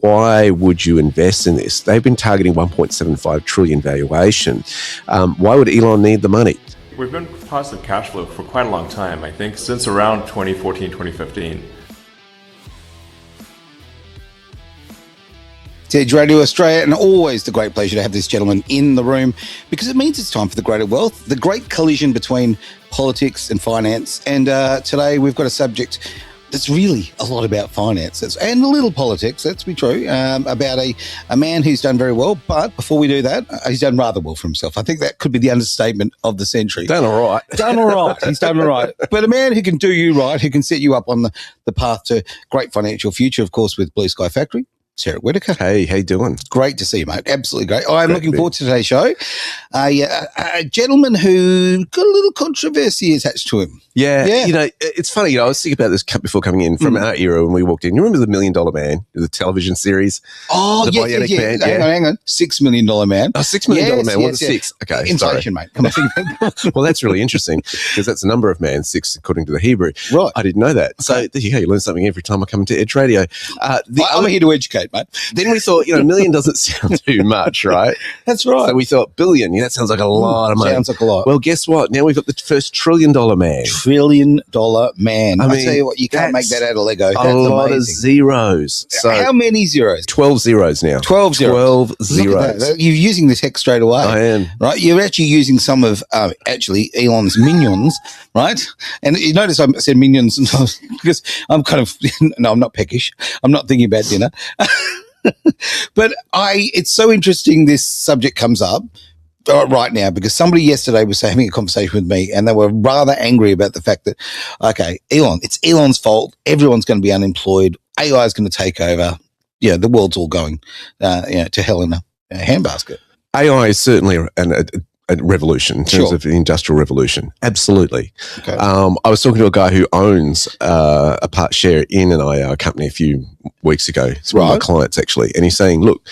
why would you invest in this? They've been targeting 1.75 trillion valuation. Why would Elon need the money? We've been positive cash flow for quite a long time, I think, since around 2014, 2015. It's Edge Radio Australia, and always the great pleasure to have this gentleman in the room because it means it's time for the greater wealth, the great collision between politics and finance. And today we've got a subject that's really a lot about finances and a little politics, let's be true, about a man who's done very well. But before we do that, he's done rather well for himself. I think that could be the understatement of the century. Done all right. Done all right. He's done all right. But a man who can do you right, who can set you up on the path to great financial future, of course, with Blue Sky Factory. Sarah Whitaker. Hey, how you doing? Great to see you, mate. Absolutely great. I'm looking forward to today's show. A gentleman who got a little controversy attached to him. Yeah. You know, it's funny. I was thinking about this before coming in from our era when we walked in. You remember the $1 Million Man, the television series? Oh, the Bionic Man? Hang on. $6 Million Man. Oh, $6 million Man. What's six? Okay. Inflation, mate. Come on. Well, that's really interesting because that's the number of man, six, according to the Hebrew. Right. I didn't know that. So there you go. You learn something every time I come into Edge Radio. I'm here to educate, mate. Then we thought, $1 million doesn't sound too much, right? That's right. So we thought billion. That sounds like a lot of money. Sounds like a lot. Well, guess what? Now we've got the first $1 trillion man. $1 trillion man. I tell you what, you can't make that out of Lego. That's a lot amazing. of zeros. So how many zeros? 12 zeros now. 12 zeros. 12 zeros. You're using the tech straight away. I am. Right? You're actually using some of, Elon's minions, right? And you notice I said minions because I'm kind of, no, I'm not peckish. I'm not thinking about dinner. But it's so interesting this subject comes up right now because somebody yesterday was having a conversation with me and they were rather angry about the fact that, okay, it's Elon's fault. Everyone's going to be unemployed. AI is going to take over. Yeah, the world's all going to hell in a handbasket. AI is certainly a revolution in terms of the industrial revolution. Absolutely. Okay. I was talking to a guy who owns a part share in an AI company a few weeks ago. It's one of my clients, actually. And he's saying, look,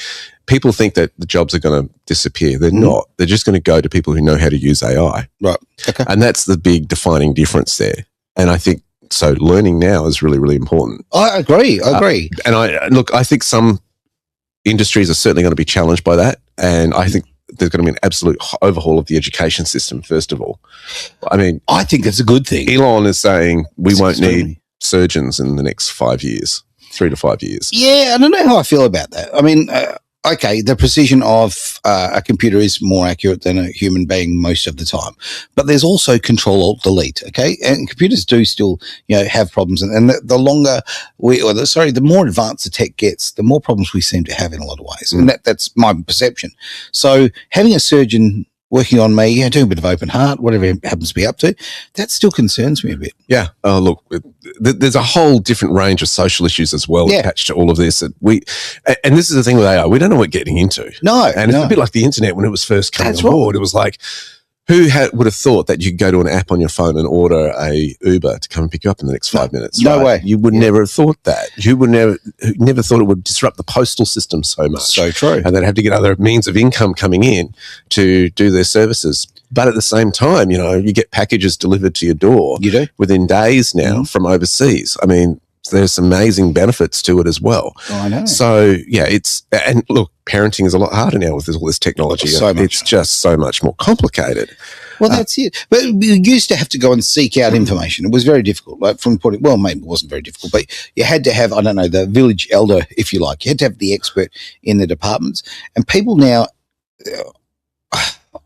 people think that the jobs are going to disappear. They're not. They're just going to go to people who know how to use AI. Right. Okay. And that's the big defining difference there. And I think, so learning now is really, really important. I agree. And I think some industries are certainly going to be challenged by that. And I think there's going to be an absolute overhaul of the education system, first of all. I mean, I think it's a good thing. Elon is saying we won't need surgeons in the next 5 years, 3 to 5 years. Yeah, I don't know how I feel about that. I mean, okay, the precision of a computer is more accurate than a human being most of the time, but there's also Control-Alt-Delete, okay? And computers do still, have problems. And the longer the more advanced the tech gets, the more problems we seem to have in a lot of ways. And that's my perception. So having a surgeon working on me, doing a bit of open heart, whatever he happens to be up to, that still concerns me a bit. Yeah. Look, there's a whole different range of social issues as well attached to all of this. And this is the thing with AI, we don't know what we're getting into. No. And it's a bit like the internet when it was first coming on board. It was like, who would have thought that you could go to an app on your phone and order a Uber to come and pick you up in the next 5 minutes? No way. You would never have thought that. You would never thought it would disrupt the postal system so much. So true. And they'd have to get other means of income coming in to do their services. But at the same time, you get packages delivered to your door within days now from overseas. I mean, there's amazing benefits to it as well. Oh, I know. So, and look, parenting is a lot harder now with all this technology. It's just so much more complicated. Well, that's it. But we used to have to go and seek out information. It was very difficult. Like maybe it wasn't very difficult, but you had to have, the village elder, if you like. You had to have the expert in the departments. And people now,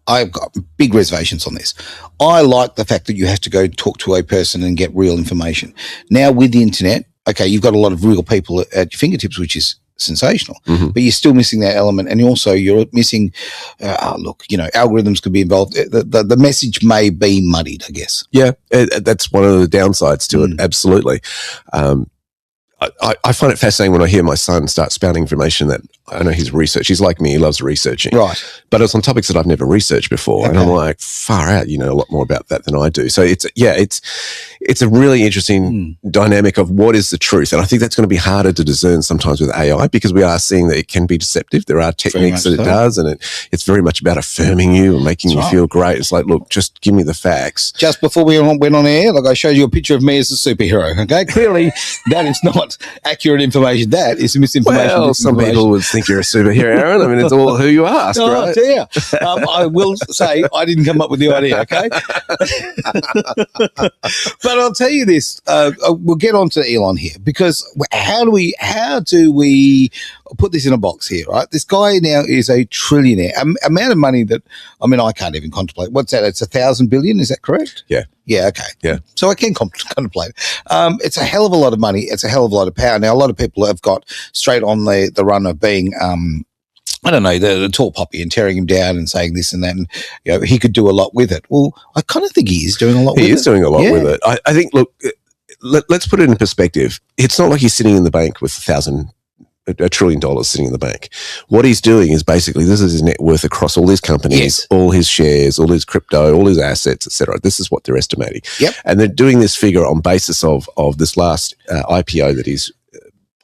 I've got big reservations on this. I like the fact that you have to go talk to a person and get real information. Now with the internet, okay, you've got a lot of real people at your fingertips, which is sensational, but you're still missing that element. And also you're missing, algorithms could be involved. The message may be muddied, I guess. Yeah, that's one of the downsides to it. Absolutely. I find it fascinating when I hear my son start spouting information that I know his research. He's like me. He loves researching. Right. But it's on topics that I've never researched before. And I'm like, far out, you know a lot more about that than I do. So it's a really interesting dynamic of what is the truth. And I think that's going to be harder to discern sometimes with AI, because we are seeing that it can be deceptive. There are techniques that it does, and it's very much about affirming you and making you feel great. It's like, look, just give me the facts. Just before we went on air, like I showed you a picture of me as a superhero. Okay, clearly that is not accurate information. That is misinformation. Well, some people would think you're a superhero, Aaron. I mean, it's all who you ask, right? Oh, dear. I will say I didn't come up with the idea, okay? But I'll tell you this. We'll get on to Elon here, because how do we put this in a box here, right? This guy now is a trillionaire. Amount of money that, I mean, I can't even contemplate. What's that? It's 1,000 billion. Is that correct? Yeah. Yeah, okay. Yeah. So I can contemplate. It's a hell of a lot of money. It's a hell of a lot of power. Now, a lot of people have got straight on the run of being, I don't know, the tall poppy and tearing him down and saying this and that. And, you know, he could do a lot with it. Well, I kind of think he is doing a lot with it. He is doing a lot with it. I think, look, let's put it in perspective. It's not like he's sitting in the bank with $1 trillion sitting in the bank. What he's doing is basically, this is his net worth across all his companies, all his shares, all his crypto, all his assets, etc. This is what they're estimating. Yep. And they're doing this figure on basis of this last IPO that he's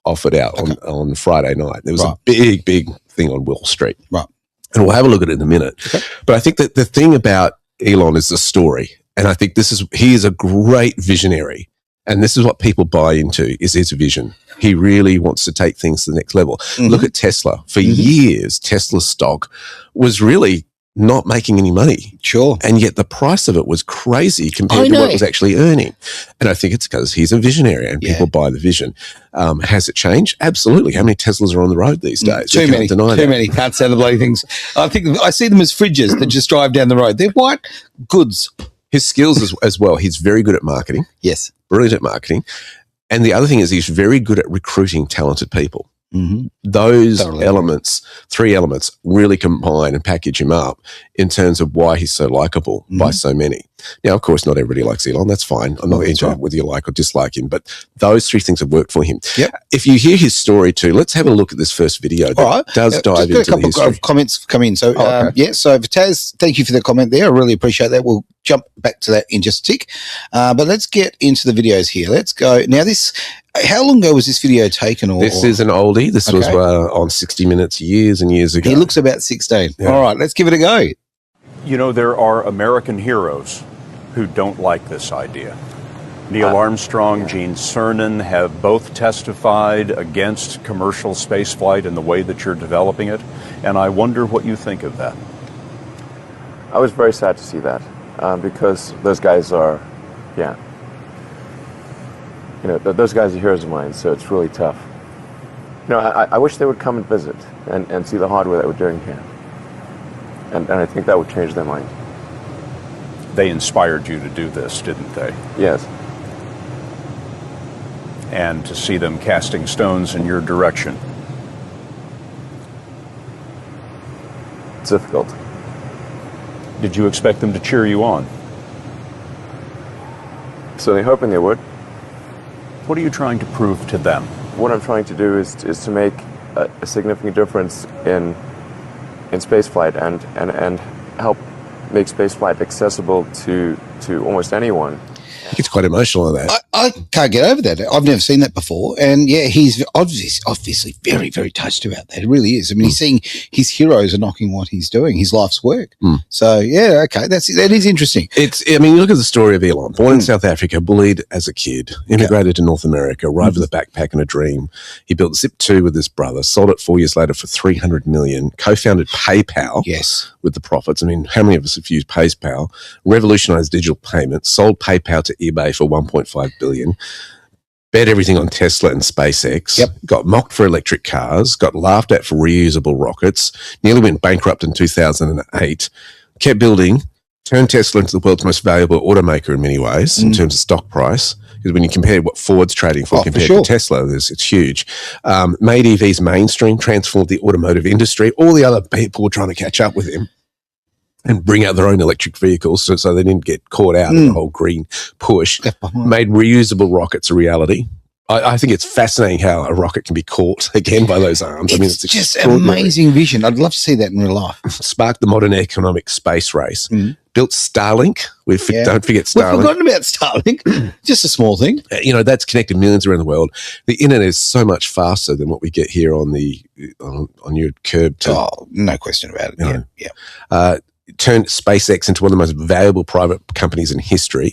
offered out on Friday night. There was a big thing on Wall Street. Right. And we'll have a look at it in a minute. Okay. But I think that the thing about Elon is the story. And I think he is a great visionary. And this is what people buy into, is his vision. He really wants to take things to the next level. Look at Tesla. For years, Tesla's stock was really not making any money. Sure. And yet the price of it was crazy compared to what it was actually earning. And I think it's because he's a visionary and people buy the vision. Has it changed? Absolutely. How many Teslas are on the road these days? Too many. Can't stand the bloody things. I think I see them as fridges that just drive down the road. They're white goods. His skills as well. He's very good at marketing. Yes. Brilliant at marketing. And the other thing is he's very good at recruiting talented people. Those elements, 3 elements, really combine and package him up in terms of why he's so likable by so many. Now, of course, not everybody likes Elon. That's fine. I'm not into whether you like or dislike him, but those 3 things have worked for him. Yep. If you hear his story too, let's have a look at this first video that does dive into the history. A couple of comments come in. So, so Taz, thank you for the comment there. I really appreciate that. We'll jump back to that in just a tick. But let's get into the videos here. Let's go. Now, how long ago was this video taken? This is an oldie. This was on 60 Minutes years and years ago. He looks about 16. Yeah. All right, let's give it a go. You know, there are American heroes who don't like this idea. Neil Armstrong, Gene Cernan have both testified against commercial spaceflight and the way that you're developing it, and I wonder what you think of that. I was very sad to see that because those guys are, those guys are heroes of mine, so it's really tough. You know, I wish they would come and visit and see the hardware that we're doing here. And I think that would change their mind. They inspired you to do this, didn't they? Yes. And to see them casting stones in your direction. It's difficult. Did you expect them to cheer you on? Certainly hoping they would. What are you trying to prove to them? What I'm trying to do is to make a significant difference in spaceflight and help make spaceflight accessible to almost anyone. He gets quite emotional on that. I can't get over that. I've never seen that before. And he's obviously very, very touched about that. It really is. I mean, he's seeing his heroes are knocking what he's doing, his life's work. So, that is interesting. You look at the story of Elon, born in South Africa, bullied as a kid, immigrated to North America, arrived with a backpack and a dream. He built Zip2 with his brother, sold it 4 years later for $300 million, co-founded PayPal with the profits. I mean, how many of us have used PayPal? Revolutionized digital payments, sold PayPal to eBay for $1.5 billion, bet everything on Tesla and SpaceX, got mocked for electric cars, got laughed at for reusable rockets, nearly went bankrupt in 2008, kept building, turned Tesla into the world's most valuable automaker in many ways in terms of stock price. Because when you compare what Ford's trading for compared to Tesla, it's huge. Made EVs mainstream, transformed the automotive industry. All the other people were trying to catch up with him and bring out their own electric vehicles so they didn't get caught out in the whole green push. Made reusable rockets a reality. I think it's fascinating how a rocket can be caught again by those arms. I mean, it's just amazing vision. I'd love to see that in real life. Sparked the modern economic space race. Built Starlink. Don't forget Starlink. We've forgotten about Starlink. Just a small thing. That's connected millions around the world. The internet is so much faster than what we get here on your curb. No question about it. Yeah. Turned SpaceX into one of the most valuable private companies in history.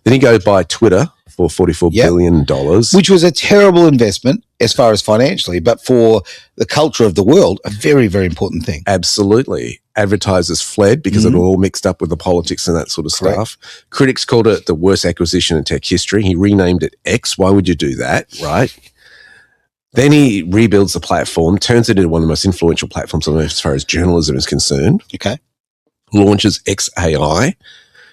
Then he goes buy Twitter for $44 billion. Which was a terrible investment as far as financially, but for the culture of the world, a very, very important thing. Absolutely. Advertisers fled because it all mixed up with the politics and that sort of stuff. Critics called it the worst acquisition in tech history. He renamed it X. Why would you do that, right? Then he rebuilds the platform, turns it into one of the most influential platforms on earth as far as journalism is concerned. Okay. Launches XAI,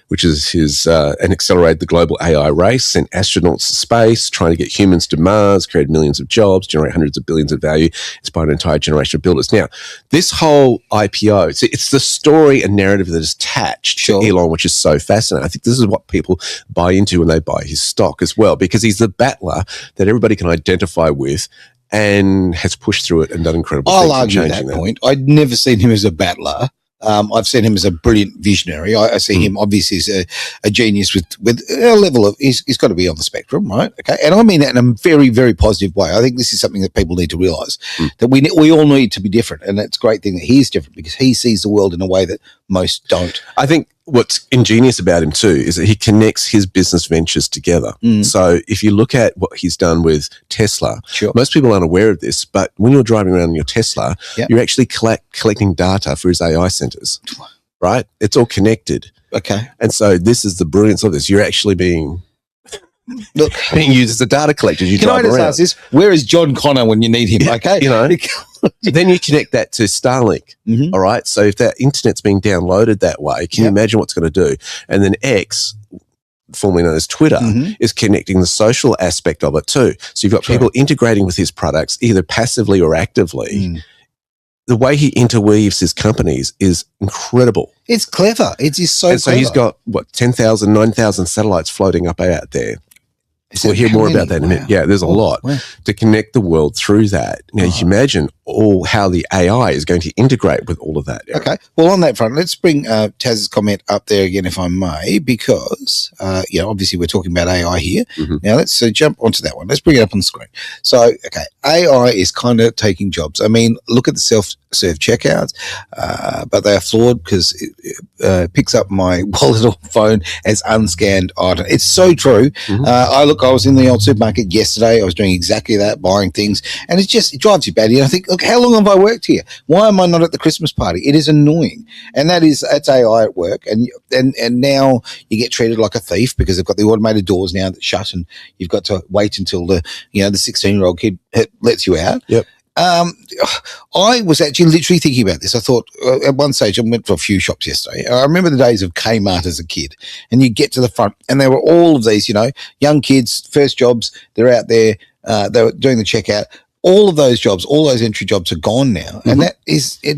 which is his, and accelerated the global AI race, sent astronauts to space, trying to get humans to Mars, create millions of jobs, generate hundreds of billions of value, inspired an entire generation of builders. Now, this whole IPO, it's the story and narrative that is attached to Elon, which is so fascinating. I think this is what people buy into when they buy his stock as well, because he's the battler that everybody can identify with and has pushed through it and done incredible things. I'll argue that point. I'd never seen him as a battler. I've seen him as a brilliant visionary. I see him obviously as a genius with a level of, he's got to be on the spectrum, right? Okay. And I mean that in a very, very positive way. I think this is something that people need to realise, that we all need to be different. And it's a great thing that he is different because he sees the world in a way that most don't. I think what's ingenious about him too is that he connects his business ventures together. So if you look at what he's done with Tesla, most people aren't aware of this, but when you're driving around in your Tesla, you're actually collecting data for his AI centers, right? It's all connected. Okay. And so this is the brilliance of this. You're actually being used as a data collector. Can I just ask this? Where is John Connor when you need him? Okay. Then you connect that to Starlink. All right. So if that internet's being downloaded that way, can you imagine what's going to do? And then X, formerly known as Twitter, is connecting the social aspect of it too. So you've got people integrating with his products, either passively or actively. The way he interweaves his companies is incredible. It's clever. It is so clever. So he's got, 10,000, 9,000 satellites floating up out there. We'll hear more about that in a minute. Yeah, there's a lot to connect the world through that. Now, you can imagine how the AI is going to integrate with all of that. Okay. Well, on that front, let's bring Taz's comment up there again, if I may, because, obviously we're talking about AI here. Now, let's jump onto that one. Let's bring it up on the screen. So, okay, AI is kind of taking jobs. I mean, look at the self-serve checkouts, but they are flawed because it picks up my wallet or phone as unscanned item. It's so true. I was in the old supermarket yesterday. I was doing exactly that, buying things, and it drives you batty. And I think, look, how long have I worked here? Why am I not at the Christmas party? It is annoying, and that's AI at work. And now you get treated like a thief because they've got the automated doors now that shut, and you've got to wait until the 16-year-old kid lets you out. Yep. I was actually literally thinking about this. I thought at one stage I went to a few shops yesterday. I remember the days of Kmart as a kid, and you get to the front and there were all of these, young kids, first jobs. They're out there. They were doing the checkout. All of those jobs, all those entry jobs are gone now, and it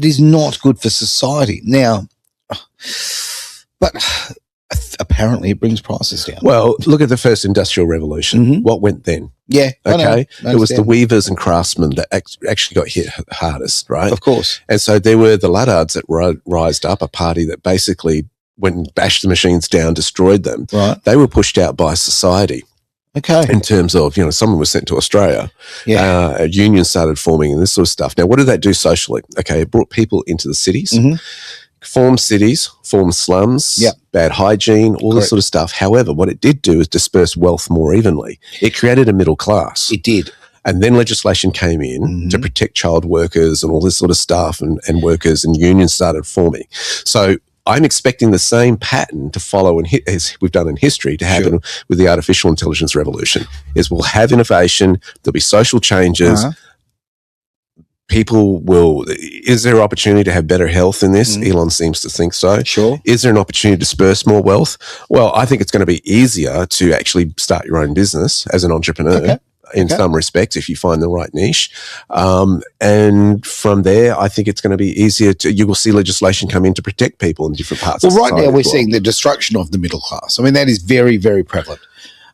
is not good for society now. But apparently it brings prices down. Well, look at the first industrial revolution. What went then? Yeah. Okay. It was the weavers and craftsmen that actually got hit hardest, right? Of course. And so there were the Luddards that rised up, a party that basically went and bashed the machines down, destroyed them. Right. They were pushed out by society. Okay. In terms of, someone was sent to Australia. Yeah. A union started forming and this sort of stuff. Now, what did that do socially? Okay. It brought people into the cities. Formed cities, formed slums, bad hygiene, all this sort of stuff. However, what it did do is disperse wealth more evenly. It created a middle class. It did. And then legislation came in to protect child workers and all this sort of stuff, and workers and unions started forming. So I'm expecting the same pattern to follow as we've done in history to happen with the artificial intelligence revolution. Is we'll have innovation, there'll be social changes, people is there opportunity to have better health in this? Elon seems to think so. Sure. Is there an opportunity to disperse more wealth? Well, I think it's going to be easier to actually start your own business as an entrepreneur in some respects if you find the right niche. And from there, I think it's going to be easier you will see legislation come in to protect people in different parts of society. Well, right now we're seeing the destruction of the middle class. I mean, that is very, very prevalent.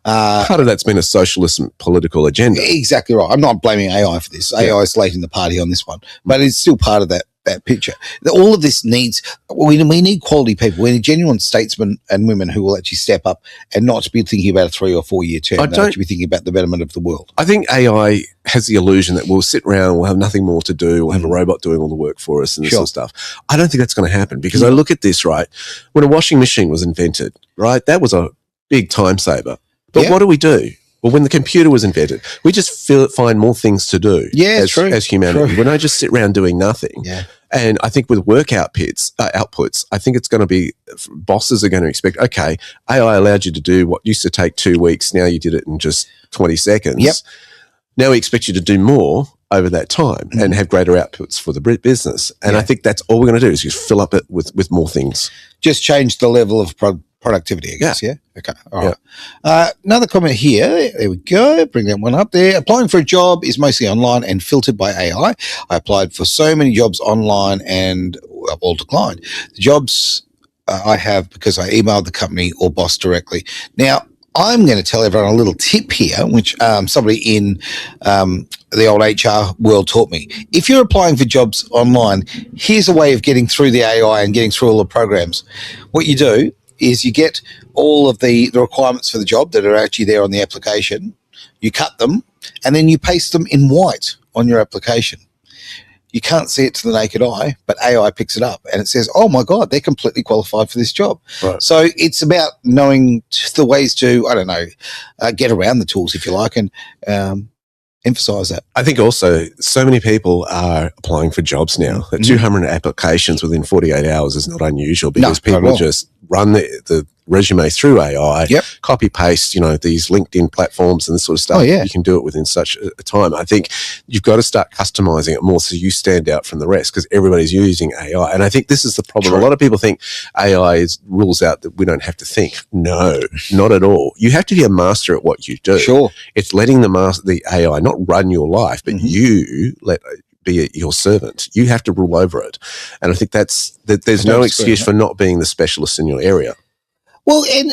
Part of that's been a socialist and political agenda. Exactly right. I'm not blaming AI for this. AI is late in the party on this one, but it's still part of that picture. All of this needs, we need quality people. We need genuine statesmen and women who will actually step up and not be thinking about a 3 or 4 year term. They'll actually be thinking about the betterment of the world. I think AI has the illusion that we'll sit around, we'll have nothing more to do, we'll have a robot doing all the work for us and this sort of stuff. I don't think that's going to happen because I look at this, right? When a washing machine was invented, right, that was a big time saver. But what do? Well, when the computer was invented, we just find more things to do as humanity. We don't just sit around doing nothing. Yeah. And I think with work outputs, I think it's going to be, bosses are going to expect, okay, AI allowed you to do what used to take 2 weeks. Now you did it in just 20 seconds. Yep. Now we expect you to do more over that time and have greater outputs for the business. And I think that's all we're going to do is just fill up it with more things. Just change the level of productivity, I guess, yeah? Okay, all right. Another comment here. There we go. Bring that one up there. Applying for a job is mostly online and filtered by AI. I applied for so many jobs online and all declined. The jobs I have because I emailed the company or boss directly. Now, I'm going to tell everyone a little tip here, which somebody in the old HR world taught me. If you're applying for jobs online, here's a way of getting through the AI and getting through all the programs. What you do is you get all of the requirements for the job that are actually there on the application, you cut them, and then you paste them in white on your application. You can't see it to the naked eye, but AI picks it up and it says, oh my God, they're completely qualified for this job. Right. So it's about knowing the ways to, I don't know, get around the tools, if you like, and emphasize that. I think also so many people are applying for jobs now. 200 applications within 48 hours is not unusual because people just run the resume through AI, copy paste, these LinkedIn platforms and this sort of stuff. You can do it within such a time. I think you've got to start customizing it more so you stand out from the rest because everybody's using AI. And I think this is the problem. A lot of people think AI rules out that we don't have to think. No, not at all. You have to be a master at what you do. Sure. It's letting the AI not run your life, but you be your servant. You have to rule over it. And I think there's no excuse for not being the specialist in your area. Well, and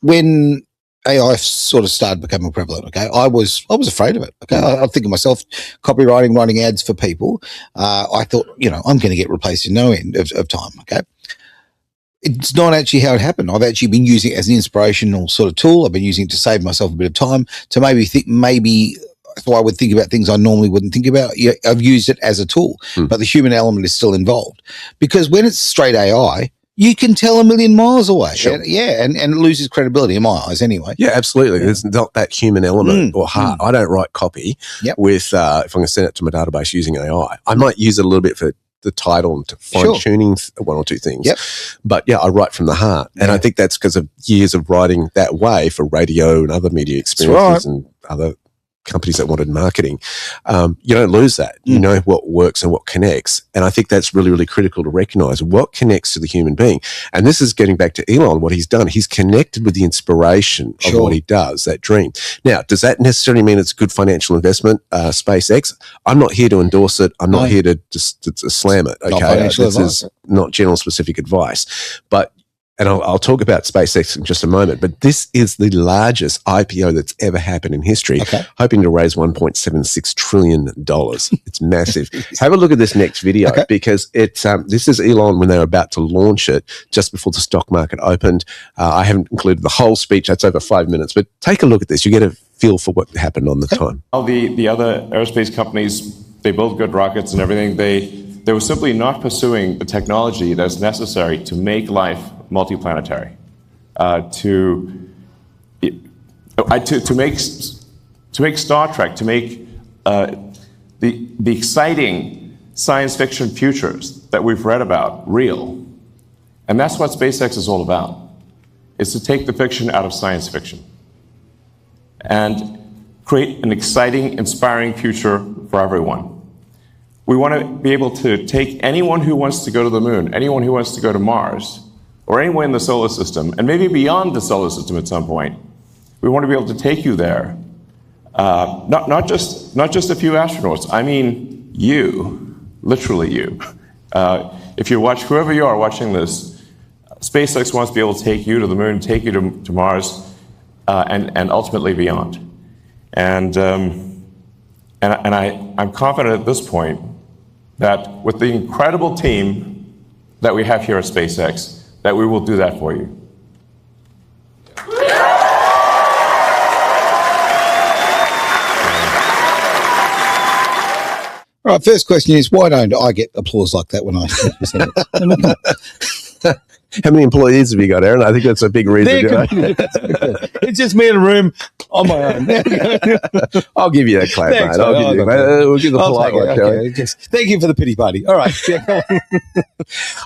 when AI sort of started becoming prevalent, okay, I was afraid of it. Okay, I think of myself copywriting, writing ads for people. I thought, I'm going to get replaced in no end of time. Okay, it's not actually how it happened. I've actually been using it as an inspirational sort of tool. I've been using it to save myself a bit of time to maybe. So I would think about things I normally wouldn't think about. I've used it as a tool, but the human element is still involved because when it's straight AI, you can tell a million miles away. Sure. And it loses credibility in my eyes anyway. Yeah, absolutely. Yeah. There's not that human element or heart. I don't write copy with, if I'm going to send it to my database using AI, I might use it a little bit for the title and to fine-tuning one or two things. But I write from the heart. And I think that's because of years of writing that way for radio and other media experiences and other companies that wanted marketing. You don't lose that. You know what works and what connects. And I think that's really, really critical to recognize what connects to the human being. And this is getting back to Elon, what he's done. He's connected with the inspiration of what he does, that dream. Now, does that necessarily mean it's a good financial investment, SpaceX? I'm not here to endorse it. I'm not here to just to slam it. Okay. This is not general specific advice. And I'll talk about SpaceX in just a moment, but this is the largest IPO that's ever happened in history, hoping to raise $1.76 trillion. It's massive. Have a look at this next video because this is Elon when they were about to launch it just before the stock market opened. I haven't included the whole speech. That's over 5 minutes, but take a look at this. You get a feel for what happened on the time. All the other aerospace companies, they build good rockets and everything. They were simply not pursuing the technology that's necessary to make life multiplanetary, to make Star Trek, to make the exciting science fiction futures that we've read about real. And that's what SpaceX is all about, is to take the fiction out of science fiction and create an exciting, inspiring future for everyone. We want to be able to take anyone who wants to go to the moon, anyone who wants to go to Mars, or anywhere in the solar system, and maybe beyond the solar system at some point. We want to be able to take you there. Not just a few astronauts. I mean you, literally you. If you watch, whoever you are watching this, SpaceX wants to be able to take you to the moon, take you to Mars, and ultimately beyond. And I'm confident at this point that with the incredible team that we have here at SpaceX, that we will do that for you. All right, first question is, why don't I get applause like that when I send it? How many employees have you got, Aaron? I think that's a big reason. It's just me in a room on my own. I'll give you that clap, Thanks, mate. We'll give the polite one, shall we? Thank you for the pity party. All right.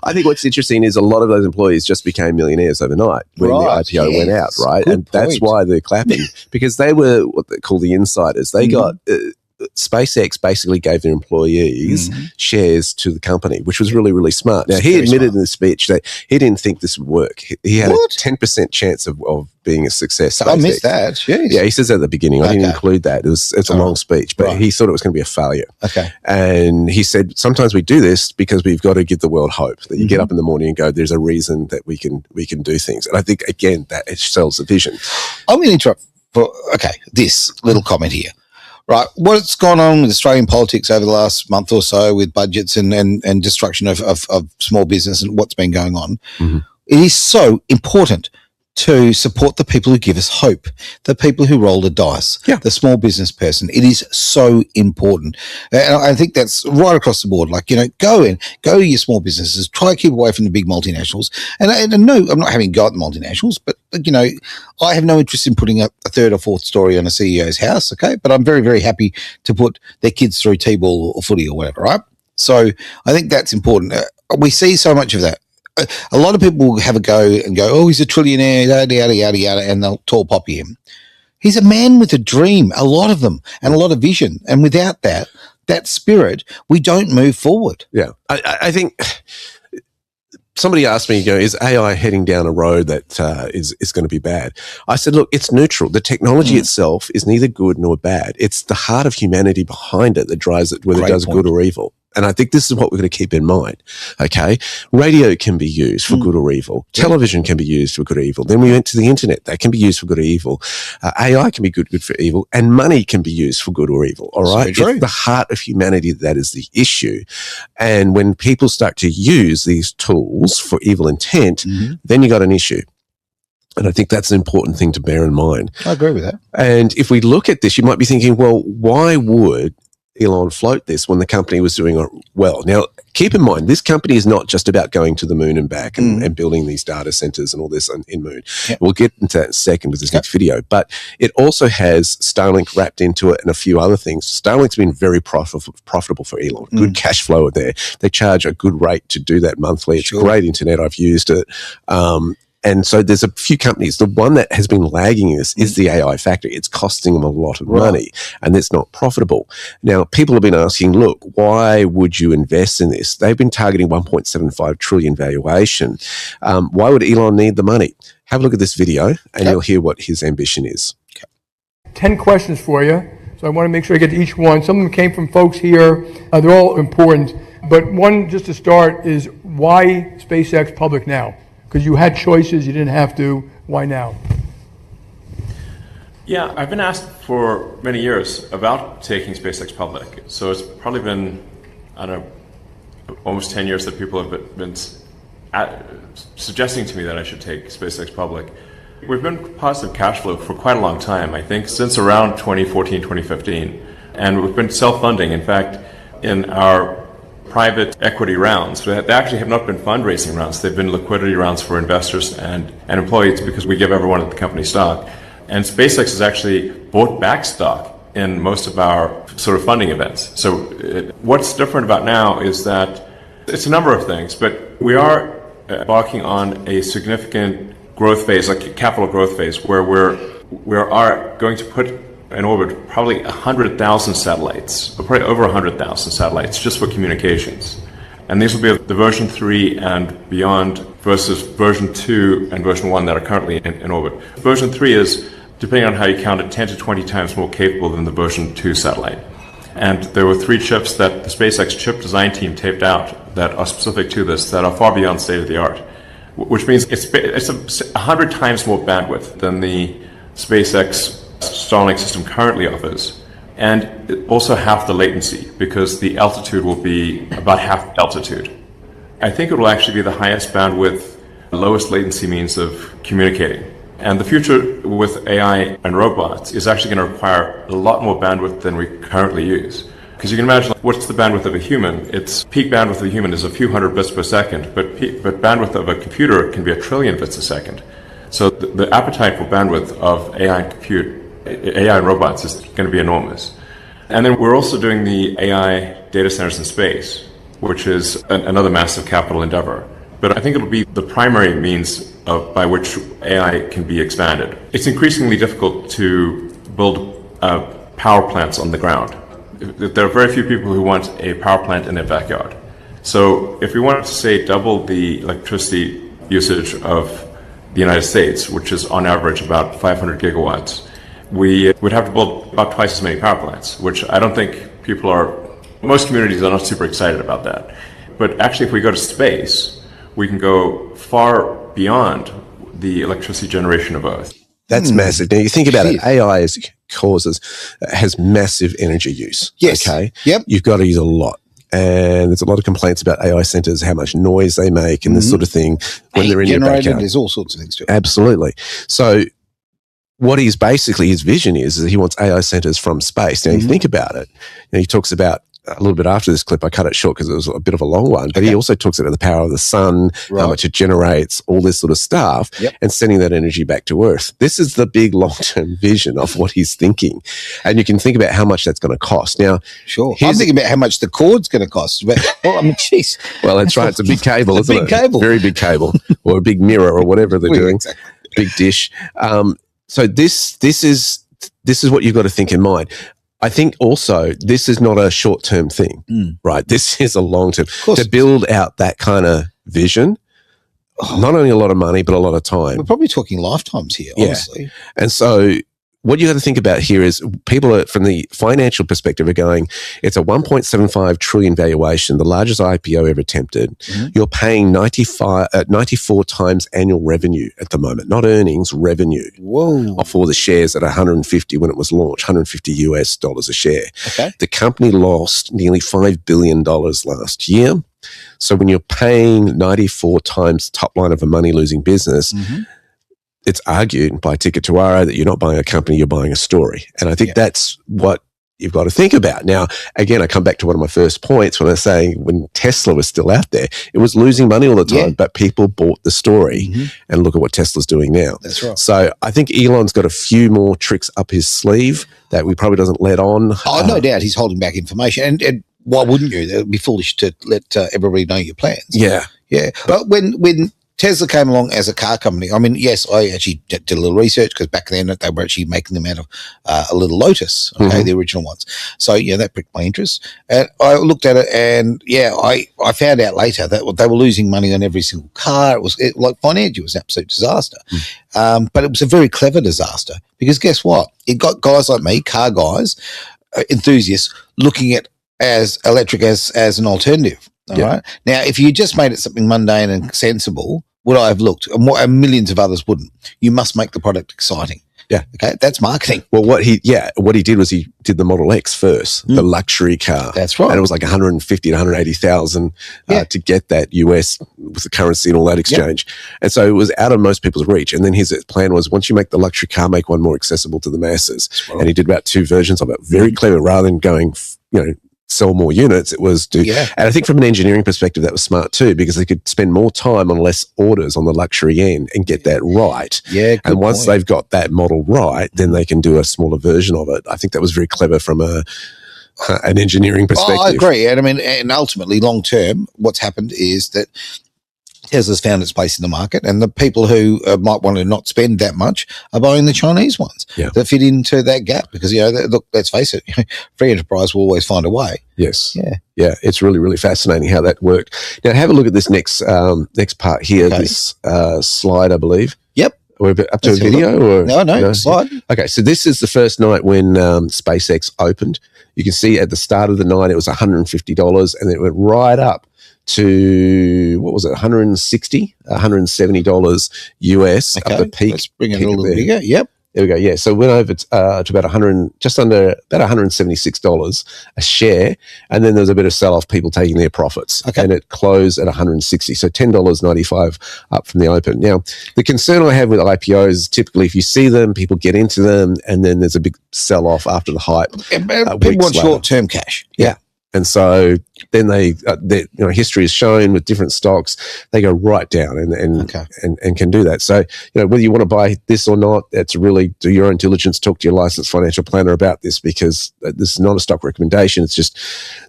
I think what's interesting is a lot of those employees just became millionaires overnight when the IPO went out, right? Good and that's point. why they're clapping, because they were what they call the insiders. They got... SpaceX basically gave their employees shares to the company, which was really, really smart. Now, he admitted in his speech that he didn't think this would work. He had a 10% chance of being a success. I missed that. Jeez. Yeah, he says that at the beginning. I didn't include that. It's a long speech, but he thought it was going to be a failure. Okay. And he said, sometimes we do this because we've got to give the world hope. That you get up in the morning and go, there's a reason that we can do things. And I think, again, that it sells the vision. I'm going to interrupt for, this little comment here. Right, what's gone on with Australian politics over the last month or so with budgets and destruction of small business and what's been going on, it is so important to support the people who give us hope, the people who roll the dice, the small business person. It is so important. And I think that's right across the board. Like, go to your small businesses, try to keep away from the big multinationals. And no, I'm not having a go at the multinationals, but, I have no interest in putting up a third or fourth story on a CEO's house, okay? But I'm very, very happy to put their kids through T-ball or footy or whatever, right? So I think that's important. We see so much of that. A lot of people will have a go and go, oh, he's a trillionaire, yada, yada, yada, yada, and they'll tall poppy him. He's a man with a dream, a lot of them, and a lot of vision. And without that spirit, we don't move forward. Yeah. I think somebody asked me, is AI heading down a road that is going to be bad? I said, look, it's neutral. The technology itself is neither good nor bad. It's the heart of humanity behind it that drives it, whether it does good or evil. And I think this is what we're going to keep in mind, okay? Radio can be used for good or evil. Television can be used for good or evil. Then we went to the internet. That can be used for good or evil. AI can be good for evil. And money can be used for good or evil, all right? So it's the heart of humanity that is the issue. And when people start to use these tools for evil intent, then you got an issue. And I think that's an important thing to bear in mind. I agree with that. And if we look at this, you might be thinking, well, why would Elon float this when the company was doing well? Now, keep in mind, this company is not just about going to the moon and back and building these data centers and all this in moon. Yep. We'll get into that in a second with this next video. But it also has Starlink wrapped into it and a few other things. Starlink's been very profitable for Elon. Good cash flow there. They charge a good rate to do that monthly. It's great internet. I've used it. And so there's a few companies. The one that has been lagging this is the AI factory. It's costing them a lot of money and it's not profitable. Now, people have been asking, look, why would you invest in this? They've been targeting 1.75 trillion valuation. Why would Elon need the money? Have a look at this video and you'll hear what his ambition is. 10 questions for you. So I want to make sure I get to each one. Some of them came from folks here. They're all important. But one, just to start, is why SpaceX public now? Because you had choices, you didn't have to. Why now? Yeah, I've been asked for many years about taking SpaceX public. So it's probably been, I don't know, almost 10 years that people have been suggesting to me that I should take SpaceX public. We've been positive cash flow for quite a long time, I think since around 2014, 2015. And we've been self-funding. In fact, in our private equity rounds, they actually have not been fundraising rounds. They've been liquidity rounds for investors and employees because we give everyone at the company stock. And SpaceX has actually bought back stock in most of our sort of funding events. So what's different about now is that it's a number of things, but we are embarking on a significant growth phase, like a capital growth phase, where we are going to put in orbit probably 100,000 satellites, or probably over 100,000 satellites just for communications. And these will be the version 3 and beyond versus version 2 and version 1 that are currently in orbit. Version 3 is, depending on how you count it, 10 to 20 times more capable than the version 2 satellite. And there were 3 chips that the SpaceX chip design team taped out that are specific to this, that are far beyond state of the art, which means it's 100 times more bandwidth than the SpaceX Starlink system currently offers, and also half the latency, because the altitude will be about half the altitude. I think it will actually be the highest bandwidth, lowest latency means of communicating. And the future with AI and robots is actually going to require a lot more bandwidth than we currently use. Because you can imagine, what's the bandwidth of a human? Its peak bandwidth of a human is a few hundred bits per second, but bandwidth of a computer can be 1 trillion bits a second. So the appetite for bandwidth of AI and robots is going to be enormous. And then we're also doing the AI data centers in space, which is another massive capital endeavor. But I think it'll be the primary means by which AI can be expanded. It's increasingly difficult to build power plants on the ground. There are very few people who want a power plant in their backyard. So if we wanted to, say, double the electricity usage of the United States, which is on average about 500 gigawatts, we would have to build about twice as many power plants, which I don't think most communities are not super excited about that. But actually, if we go to space, we can go far beyond the electricity generation of Earth. That's massive. Now you think about it, AI has massive energy use. Yes. Okay. Yep. You've got to use a lot. And there's a lot of complaints about AI centers, how much noise they make and this sort of thing when they're in your backyard. There's all sorts of things to it. Absolutely. So what his vision is that he wants AI centers from space. Now you think about it, he talks about, a little bit after this clip, I cut it short because it was a bit of a long one, but he also talks about the power of the sun, how much it generates, all this sort of stuff, and sending that energy back to Earth. This is the big long-term vision of what he's thinking. And you can think about how much that's going to cost. Now, I'm thinking about how much the cord's going to cost. But, jeez. Well, that's right. It's a big cable, isn't it? Big cable. Very big cable, or a big mirror, or whatever they're doing. Exactly. Big dish. So this is what you've got to think in mind. I think also this is not a short-term thing, right? This is a long-term. To build out that kind of vision, not only a lot of money, but a lot of time. We're probably talking lifetimes here, honestly. Yeah. And so what you got to think about here is people are, from the financial perspective, are going, it's a 1.75 trillion valuation, the largest IPO ever attempted. You're paying 94 times annual revenue at the moment, not earnings, revenue. Whoa. For the shares at 150 when it was launched, $150 US a share. Okay. The company lost nearly $5 billion last year. So when you're paying 94 times top line of a money-losing business, it's argued by Ticket to Ara that you're not buying a company, you're buying a story. And I think that's what you've got to think about. Now, again, I come back to one of my first points when I was saying when Tesla was still out there, it was losing money all the time, but people bought the story. And look at what Tesla's doing now. That's right. So I think Elon's got a few more tricks up his sleeve that we probably doesn't let on. Oh, no doubt he's holding back information. And why wouldn't you? It would be foolish to let everybody know your plans. Yeah. Yeah. But when Tesla came along as a car company, I mean, yes, I actually did a little research because back then they were actually making them out of a little Lotus, the original ones. So, that pricked my interest. And I looked at it and, I found out later that they were losing money on every single car. It was financially, it was an absolute disaster. But it was a very clever disaster because guess what? It got guys like me, car guys, enthusiasts, looking at as electric as an alternative. All right. Now, if you just made it something mundane and sensible, would I have looked? And millions of others wouldn't. You must make the product exciting. Yeah. Okay. That's marketing. Well, what he did was he did the Model X first, the luxury car. That's right. And it was like 150 to 180,000 to get that US with the currency and all that exchange. And so it was out of most people's reach. And then his plan was, once you make the luxury car, make one more accessible to the masses. Right. And he did about 2 versions of it. Very clever. Rather than going, sell more units, it was and I think from an engineering perspective that was smart too, because they could spend more time on less orders on the luxury end and get that right. And once they've got that model right, then they can do a smaller version of it. I think that was very clever from an engineering perspective. I agree. And I mean, and ultimately long term, what's happened is that Tesla's found its place in the market, and the people who might want to not spend that much are buying the Chinese ones that fit into that gap because, look, let's face it, free enterprise will always find a way. Yes. Yeah. It's really, really fascinating how that worked. Now, have a look at this next part here, this slide, I believe. Yep. We're up to a video? No, slide. Okay, so this is the first night when SpaceX opened. You can see at the start of the night, it was $150, and it went right up to, what was it, $170 US at the peak. Let's bring it a little bigger. Yep. There we go. Yeah. So it went over to about about $176 a share. And then there's a bit of sell off, people taking their profits. Okay. And it closed at 160. So $10.95 up from the open. Now, the concern I have with IPOs is typically if you see them, people get into them, and then there's a big sell off after the hype. People want short-term cash. Yeah. And so then history has shown with different stocks, they go right down and can do that. So, whether you want to buy this or not, that's really do your own diligence, talk to your licensed financial planner about this, because this is not a stock recommendation. It's just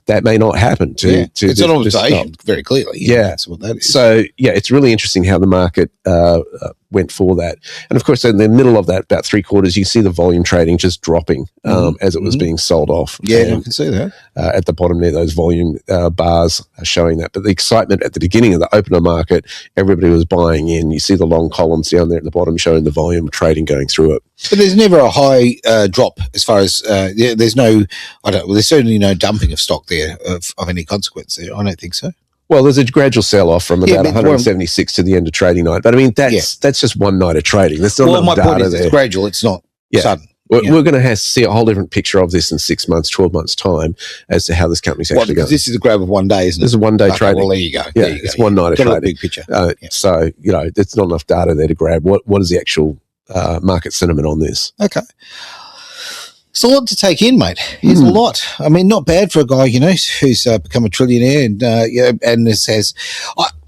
that may not happen to it's an observation, very clearly. That's what that is. So, it's really interesting how the market went for that. And of course, in the middle of that, about 3/4, you see the volume trading just dropping as it was being sold off. Yeah, I can see that. At the bottom there, those volume bars are showing that. But the excitement at the beginning of the opener market, everybody was buying in. You see the long columns down there at the bottom showing the volume trading going through it. But there's never a high drop as far as there's no, there's certainly no dumping of stock there of any consequence there. I don't think so. Well, there's a gradual sell-off from about 176 to the end of trading night. But I mean, that's just one night of trading. There's still enough data there. It's gradual. It's not sudden. We're going to see a whole different picture of this in 6 months, 12 months' time as to how this company's actually going. This is a grab of one day, isn't it? This is one day trading. Well, there you go. Yeah, it's one night of trading. A big picture. So, there's not enough data there to grab. What is the actual market sentiment on this? Okay. It's a lot to take in, mate. It's a lot. I mean, not bad for a guy, who's become a trillionaire and says,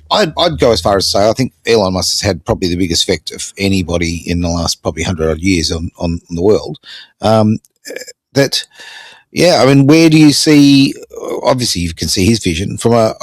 I'd go as far as to say I think Elon Musk has had probably the biggest effect of anybody in the last probably 100 odd years on the world. Where do you see? Obviously, you can see his vision from a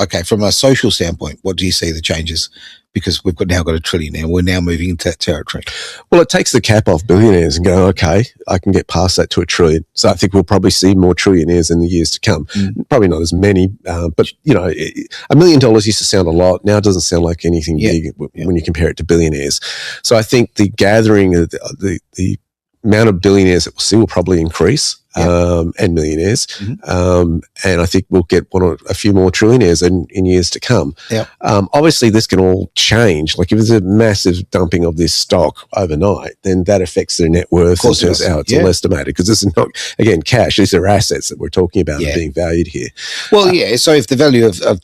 social standpoint. What do you see the changes? Because we've now got a trillionaire. We're now moving into that territory. Well, it takes the cap off billionaires and go, okay, I can get past that to $1 trillion. So I think we'll probably see more trillionaires in the years to come. Probably not as many, but $1 million used to sound a lot. Now it doesn't sound like anything big when you compare it to billionaires. So I think the gathering of the amount of billionaires that we'll see will probably increase. And millionaires. And I think we'll get a few more trillionaires in years to come. Obviously, this can all change. Like if there's a massive dumping of this stock overnight, then that affects their net worth. Of course, it's all estimated because this is not, again, cash. These are assets that we're talking about and being valued here. Well, so if the value of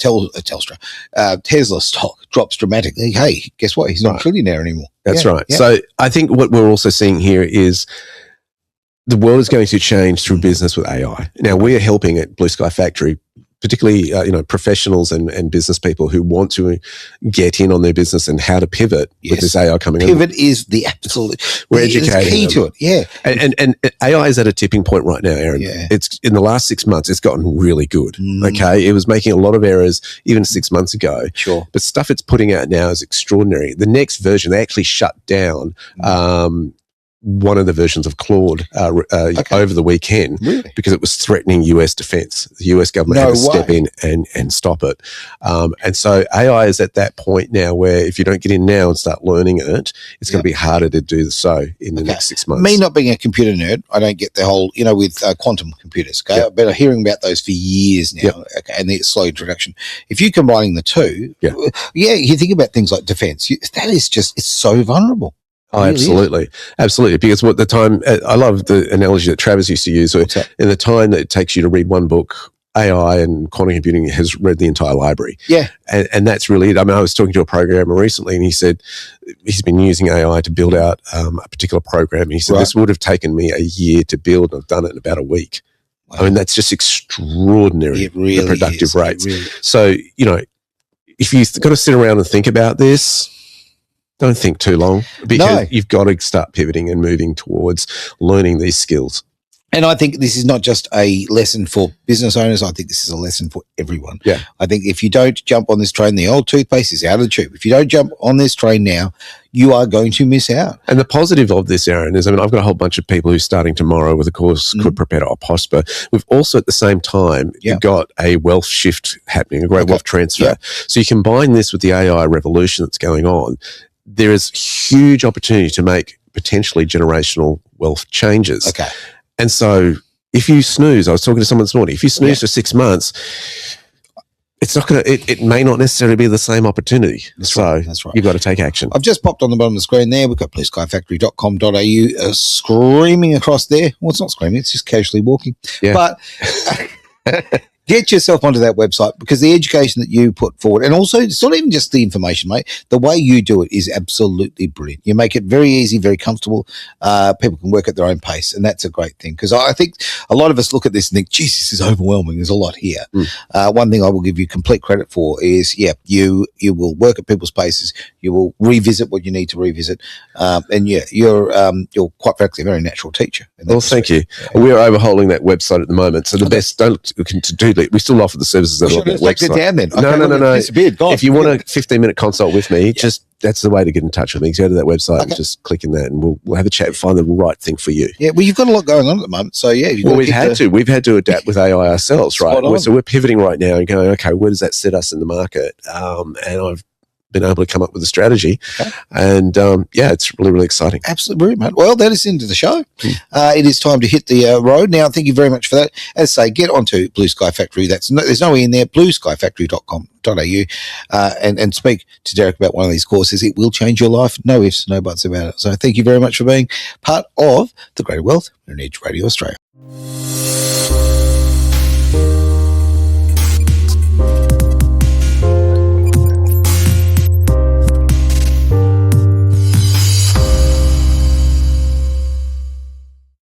Tesla stock drops dramatically, hey, guess what? He's not a trillionaire anymore. That's right. Yeah. So I think what we're also seeing here is the world is going to change through business with AI. Now, we are helping at Blue Sky Factory, particularly professionals and business people who want to get in on their business and how to pivot with this AI coming in. Pivot is the absolute we're educating key to it. And AI is at a tipping point right now, Aaron. It's in the last 6 months, it's gotten really good. Okay, it was making a lot of errors even 6 months ago. Sure, but stuff it's putting out now is extraordinary. The next version, they actually shut down. One of the versions of Claude over the weekend because it was threatening US defense. The US government had to step in and stop it. And so AI is at that point now where if you don't get in now and start learning it, it's going to be harder to do so in the next 6 months. Me not being a computer nerd, I don't get the whole, with quantum computers. Okay, I've been hearing about those for years now. Okay, and the slow introduction. If you're combining the two, you think about things like defense. That is just, it's so vulnerable. Oh, absolutely. Absolutely. Because what the time, I love the analogy that Travis used to use. In the time that it takes you to read one book, AI and quantum computing has read the entire library. Yeah. And that's really it. I mean, I was talking to a programmer recently and he said he's been using AI to build out a particular program. And he said, this would have taken me a year to build. And I've done it in about a week. Wow. I mean, that's just extraordinary, the productive rates. Really. So, if you've got to sit around and think about this, don't think too long because you've got to start pivoting and moving towards learning these skills. And I think this is not just a lesson for business owners. I think this is a lesson for everyone. Yeah. I think if you don't jump on this train, the old toothpaste is out of the tube. If you don't jump on this train now, you are going to miss out. And the positive of this, Aaron, is, I've got a whole bunch of people who's starting tomorrow with a course called Prepare to Prosper. We've also at the same time got a wealth shift happening, a great wealth transfer. Yeah. So you combine this with the AI revolution that's going on. There is huge opportunity to make potentially generational wealth changes. Okay. And so if you snooze, I was talking to someone this morning, if you snooze for 6 months, it's not going to, it may not necessarily be the same opportunity. That's right. You've got to take action. I've just popped on the bottom of the screen there. We've got blueskyfactory.com.au screaming across there. Well, it's not screaming, it's just casually walking. Yeah. But get yourself onto that website, because the education that you put forward, and also it's not even just the information, mate. The way you do it is absolutely brilliant. You make it very easy, very comfortable. People can work at their own pace, and that's a great thing, because I think a lot of us look at this and think, geez, this is overwhelming. There's a lot here. One thing I will give you complete credit for is, you will work at people's paces. You will revisit what you need to revisit. And you're quite frankly a very natural teacher. Well, thank you. Yeah. We're overhauling that website at the moment. So the best, don't look into do. We still offer the services that are on that website. It down then. No. Disappeared. If you want a 15-minute consult with me, just that's the way to get in touch with me. Go to that website and just click in that, and we'll have a chat and find the right thing for you. Yeah, well, you've got a lot going on at the moment, so we've had to adapt with AI ourselves, right? So we're pivoting right now and going, okay, where does that set us in the market? And I've been able to come up with a strategy, and it's really, really exciting. Absolutely brilliant, mate. Well, that is the end of the show. It is time to hit the road now. Thank you very much for that. As I say, get onto Blue Sky Factory. There's no E in there. blueskyfactory.com.au and speak to Derek about one of these courses. It will change your life. No ifs, no buts about it. So thank you very much for being part of the Greater Wealth and Edge Radio Australia.